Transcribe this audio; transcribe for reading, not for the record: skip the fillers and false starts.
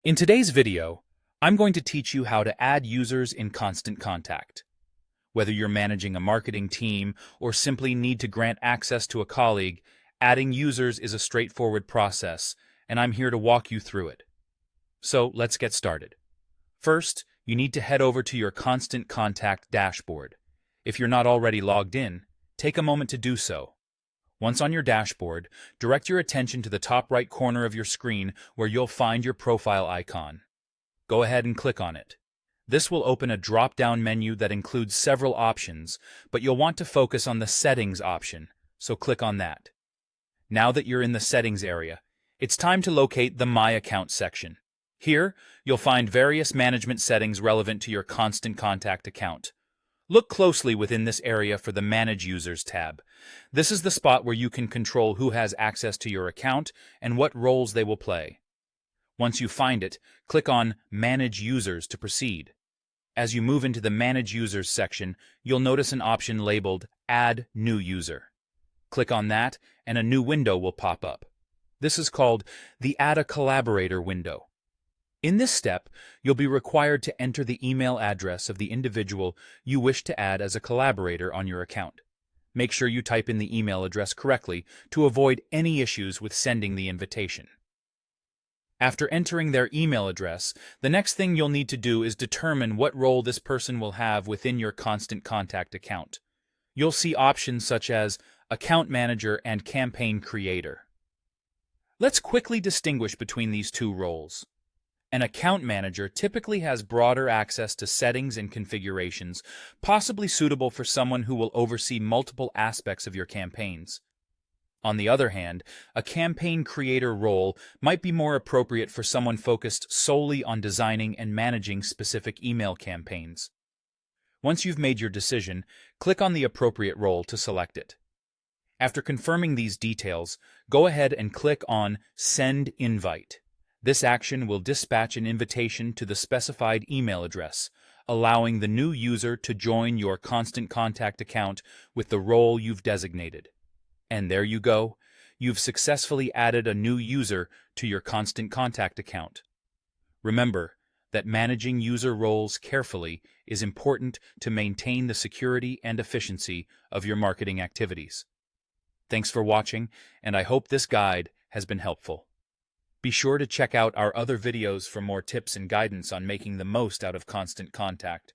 In today's video, I'm going to teach you how to add users in Constant Contact. Whether you're managing a marketing team or simply need to grant access to a colleague, adding users is a straightforward process, and I'm here to walk you through it. So let's get started. First, you need to head over to your Constant Contact dashboard. If you're not already logged in, take a moment to do so. Once on your dashboard, direct your attention to the top right corner of your screen where you'll find your profile icon. Go ahead and click on it. This will open a drop-down menu that includes several options, but you'll want to focus on the Settings option, so click on that. Now that you're in the Settings area, it's time to locate the My Account section. Here, you'll find various management settings relevant to your Constant Contact account. Look closely within this area for the Manage Users tab. This is the spot where you can control who has access to your account and what roles they will play. Once you find it, click on Manage Users to proceed. As you move into the Manage Users section, you'll notice an option labeled Add New User. Click on that, and a new window will pop up. This is called the Add a Collaborator window. In this step, you'll be required to enter the email address of the individual you wish to add as a collaborator on your account. Make sure you type in the email address correctly to avoid any issues with sending the invitation. After entering their email address, the next thing you'll need to do is determine what role this person will have within your Constant Contact account. You'll see options such as Account Manager and Campaign Creator. Let's quickly distinguish between these two roles. An account manager typically has broader access to settings and configurations, possibly suitable for someone who will oversee multiple aspects of your campaigns. On the other hand, a campaign creator role might be more appropriate for someone focused solely on designing and managing specific email campaigns. Once you've made your decision, click on the appropriate role to select it. After confirming these details, go ahead and click on Send Invite. This action will dispatch an invitation to the specified email address, allowing the new user to join your Constant Contact account with the role you've designated. And there you go. You've successfully added a new user to your Constant Contact account. Remember that managing user roles carefully is important to maintain the security and efficiency of your marketing activities. Thanks for watching, and I hope this guide has been helpful. Be sure to check out our other videos for more tips and guidance on making the most out of Constant Contact.